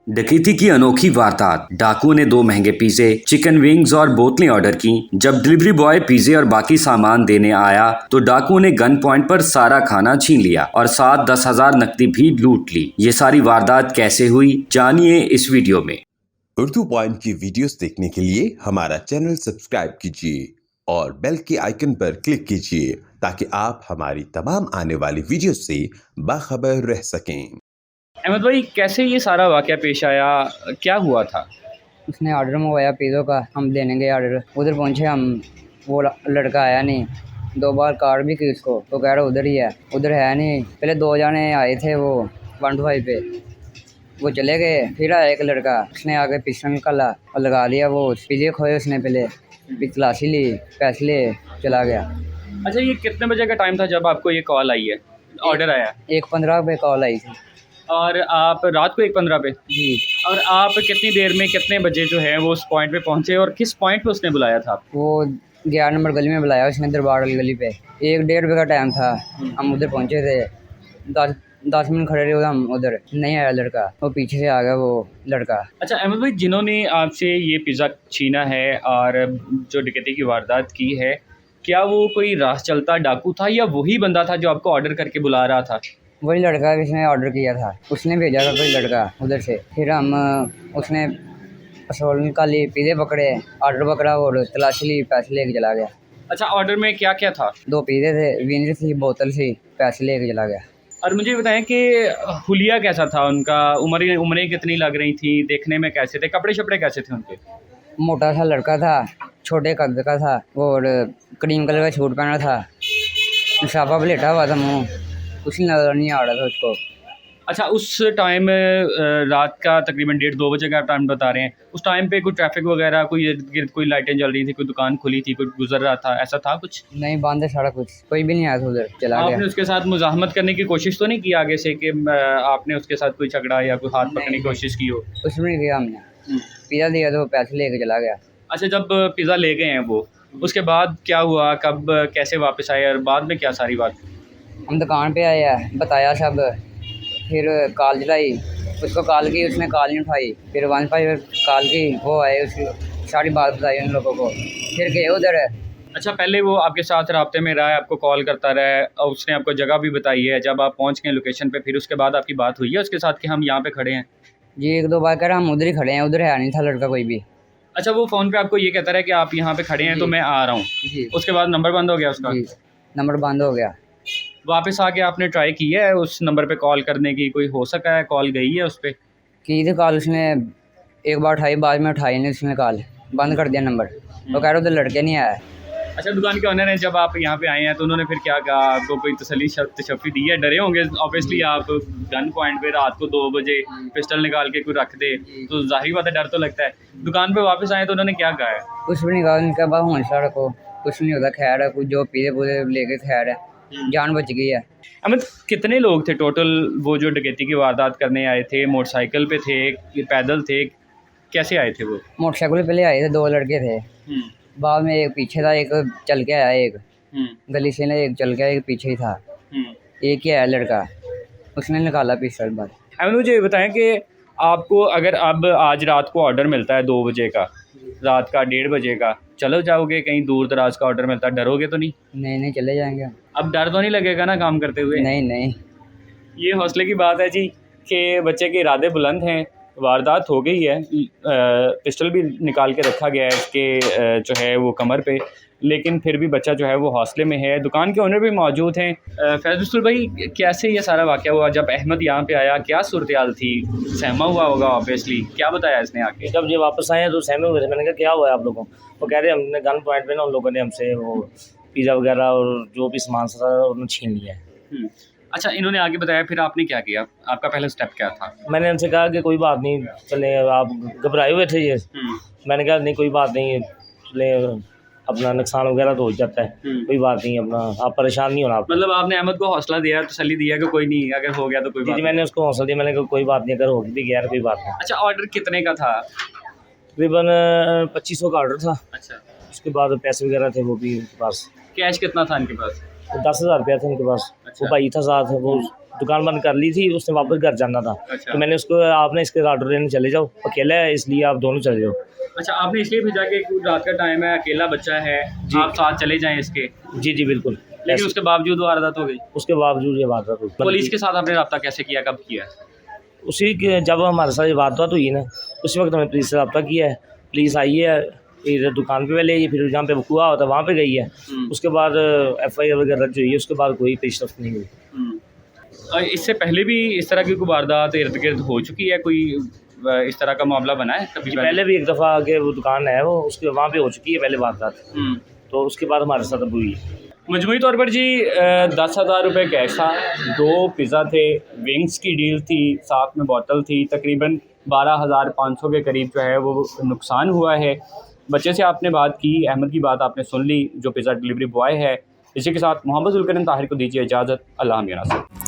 डकैती की अनोखी वारदात। डाकुओं ने 2 महंगे पिज्जे, चिकन विंग्स और बोतलें ऑर्डर की। जब डिलीवरी बॉय पिज्जे और बाकी सामान देने आया तो डाकुओं ने गन पॉइंट पर सारा खाना छीन लिया और साथ 10,000 नकदी भी लूट ली। ये सारी वारदात कैसे हुई, जानिए इस वीडियो में। उर्दू पॉइंट की वीडियोस देखने के लिए हमारा चैनल सब्सक्राइब कीजिए और बेल के आइकन पर क्लिक कीजिए ताकि आप हमारी तमाम आने वाली वीडियो से बाखबर रह सकें। अहमद भाई, कैसे ये सारा वाक़या पेश आया, क्या हुआ था? उसने ऑर्डर मंगवाया पिज़्ज़ा का, हम देने गए ऑर्डर, उधर पहुंचे हम, वो लड़का आया नहीं। 2 बार कॉल भी की उसको, तो कह रहा उधर ही है, उधर है नहीं। पहले 2 जाने आए थे वो 125 पे, वो चले गए। फिर आया एक लड़का, उसने आगे पिस्टल निकाला और लगा दिया। वो पिज़्ज़े खोए उसने, पहले फिर तलाशी ली, पैसे ले, चला गया। अच्छा, ये कितने बजे का टाइम था जब आपको ये कॉल आई है, ऑर्डर आया? 1:15 पे कॉल आई थी और आप रात को 1:15 पे? जी। और आप कितनी देर में, कितने बजे जो है वो उस पॉइंट पे पहुँचे और किस पॉइंट पे उसने बुलाया था आपको? वो 11 नंबर गली में बुलाया उसने, दरबार वाली गली पे। 1-1.5 बजे का टाइम था, हम उधर पहुंचे थे। 10 मिनट खड़े रहे हम उधर, नहीं आया लड़का, वो पीछे से आ गया वो लड़का। अच्छा अहमद भाई, जिन्होंने आपसे ये पिज़्ज़ा छीना है और जो डकैती की वारदात की है, क्या वो कोई राह चलता डाकू था या वही बंदा था जो आपको ऑर्डर करके बुला रहा था? वही लड़का जिसने ऑर्डर किया था, उसने भेजा था कोई लड़का उधर से। फिर हम, उसने पेट्रोल निकाली, पिज़्ज़े पकड़े, ऑर्डर पकड़ा और तलाशी ली, पैसे लेके चला गया। अच्छा, ऑर्डर में क्या क्या था? 2 पिज़्ज़े थे, विंग थी, बोतल थी, पैसे लेके चला गया। और मुझे बताएं कि हुलिया कैसा था उनका, उम्रें कितनी लग रही थी, देखने में कैसे थे, कपड़े शपड़े कैसे थे उनके? मोटा सा लड़का था, छोटे कद का था और क्रीम कलर का सूट पहना था, साफा लेटा हुआ था, मुँह कुछ नजर नहीं आ रहा था उसको। अच्छा, उस टाइम रात का तकरीबन 1:30-2 बजे का टाइम बता रहे हैं, उस टाइम पे कोई ट्रैफिक वगैरह, कोई इर्द गिर्द कोई लाइटें जल रही थी, कोई दुकान खुली थी, कोई गुजर रहा था, ऐसा था कुछ? नहीं, बंद है सारा कुछ, कोई भी नहीं आया था उधर, चला गया। आपने उसके साथ मुज़ाहमत करने की कोशिश तो नहीं की आगे से कि आपने उसके साथ कोई झगड़ा या कोई हाथ पकड़ने की कोशिश की हो? कुछ भी नहीं किया हमने, पिज़्ज़ा दिया तो पैसे लेके चला गया। अच्छा, जब पिज़्ज़ा ले गए हैं वो, उसके बाद क्या हुआ, कब कैसे वापस आए और बाद में क्या सारी बात? हम दुकान पे आए हैं, बताया सब, फिर कॉल चलाई, उसको कॉल की, उसने कॉल नहीं उठाई। फिर 155 कॉल की, वो आए, उसकी सारी बात बताई उन लोगों को, फिर गए उधर। अच्छा, पहले वो आपके साथ राब्ते में रहा है, आपको कॉल करता रहा है और उसने आपको जगह भी बताई है, जब आप पहुंच गए लोकेशन पे, फिर उसके बाद आपकी बात हुई है उसके साथ कि हम यहाँ पे खड़े हैं? जी, 1-2 बार कह रहा हम उधर ही खड़े हैं, उधर है नहीं था लड़का कोई भी। अच्छा, वो फ़ोन पे आपको ये कहता रहा है कि आप यहाँ पे खड़े हैं तो मैं आ रहा हूँ, जी उसके बाद नंबर बंद हो गया उसका? जी, नंबर बंद हो गया। वापस आके आपने ट्राई की है उस नंबर पे कॉल करने की, कोई हो सका है कॉल गई है उस पर? की थी कॉल उसने, एक बार उठाई, बाद में उठाई नहीं उसने कॉल, बंद कर दिया नंबर। वो कह रहा उधर लड़के नहीं आया। अच्छा, दुकान के ओनर हैं, जब आप यहाँ पे आए हैं तो उन्होंने फिर क्या कहा आपको, कोई तसल्ली तशफ़ी दी है? डरे होंगे ऑब्वियसली, आप गन पॉइंट पे रात को 2 बजे पिस्टल निकाल के कोई रख दे तो जाहिर बात है डर तो लगता है। दुकान पे वापस आए तो उन्होंने क्या कहा है? कुछ भी नहीं कहा, उनका बात होने रखो, कुछ नहीं होता, खैर है, कुछ जो पीछे पूरे लेके खैर है, जान बच गई है। अमित, कितने लोग थे टोटल वो जो डकैती की वारदात करने आए थे? मोटरसाइकिल पे थे, पैदल थे, कैसे आए थे वो? मोटरसाइकिल पे पहले आए थे, 2 लड़के थे, बाद में एक पीछे था, एक चल के आया, एक गली से ना, एक चल के आया, एक पीछे ही था, एक ही आया लड़का, उसने निकाला पिस्टल बस। अमित, मुझे ये बताएं कि आपको अगर अब आज रात को ऑर्डर मिलता है 2 बजे का, रात का 1:30 बजे का, चलो जाओगे? कहीं दूर दराज का ऑर्डर मिलता है, डरोगे तो नहीं? नहीं, चले जाएंगे। अब डर तो नहीं लगेगा ना काम करते हुए? नहीं। ये हौसले की बात है जी कि बच्चे के इरादे बुलंद हैं। वारदात हो गई है, पिस्टल भी निकाल के रखा गया है इसके जो है वो कमर पे, लेकिन फिर भी बच्चा जो है वो हौसले में है। दुकान के ओनर भी मौजूद हैं। फैज़ल भाई, कैसे ये सारा वाक़या हुआ? जब अहमद यहाँ पे आया क्या सूरत-ए-हाल थी? सहमा हुआ होगा ऑब्वियसली, क्या बताया इसने आके? जब ये वापस आए हैं तो सहमे हुए थे। मैंने कहा क्या हुआ है आप लोगों को? वो कह रहे हमने गन पॉइंट पे ना, उन लोगों ने हमसे वो पिज़्ज़ा वगैरह और जो भी सामान था उन्होंने छीन लिया है। अच्छा, इन्होंने आगे बताया, फिर आपने क्या किया? आपका पहला स्टेप क्या था? मैंने उनसे कहा कि कोई बात नहीं, चले, आप घबराए हुए थे ये। मैंने कहा नहीं, कोई बात नहीं, चले, अपना नुकसान वगैरह तो हो जाता है, कोई बात नहीं, अपना आप परेशान नहीं होना। मतलब आपने अहमद को हौसला दिया, तसल्ली दिया कि कोई नहीं, अगर हो गया तो कोई बात जी, मैंने उसको हौसला दिया, मैंने कहा कोई बात नहीं, अगर हो भी गया कोई बात नहीं। अच्छा, ऑर्डर कितने का था? तकरीबन 2500 का ऑर्डर था। अच्छा, उसके बाद पैसे वगैरह थे वो भी उनके पास। कैश कितना था इनके पास? 10,000 रुपया था उनके पास। अच्छा। वो भाई था साथ, वो दुकान बंद कर ली थी, उसने वापस घर जाना था। अच्छा। तो मैंने उसको, आपने इसके ऑर्डर लेने चले जाओ, अकेला है इसलिए आप दोनों चले जाओ। अच्छा, आपने इसलिए भेजा कि रात का टाइम है, अकेला बच्चा है, जी। आप साथ चले जाएं इसके, जी जी बिल्कुल। लेकिन उसके बावजूद वारदात हो गई। उसके बावजूद ये वारदात हुई। पुलिस के साथ आपने रब्ता कैसे किया, कब किया? उसी के जब हमारे साथ ये वारदात हुई ना, उसी वक्त हमने पुलिस से रब्ता किया है। पुलिस आई है, इधर दुकान पे पहले आई, फिर जहाँ पे हुआ होता वहाँ पे गई है। उसके बाद FIR वगैरह दर्ज हुई है, उसके बाद कोई पेशरफ्त नहीं हुई। और इससे पहले भी इस तरह की कोई वारदात इर्द गिर्द हो चुकी है, कोई इस तरह का मामला बना है कभी? पहले भी एक दफ़ा आगे वो दुकान है, वो उसके वहाँ पे हो चुकी है पहले वारदात, तो उसके बाद हमारे साथ अब हुई है। मजमूई तौर पर जी 10,000 रुपये कैश था, 2 पिज़्ज़ा थे, विंग्स की डील थी, साथ में बोतल थी, तकरीबन 12,500 के करीब जो है वो नुकसान हुआ है। बच्चे से आपने बात की, अहमद की बात आपने सुन ली जो पिज़्ज़ा डिलीवरी बॉय है। इसी के साथ मोहम्मद जुल्करन ताहिर को दीजिए इजाज़त। अल्लाह मियां नासिर।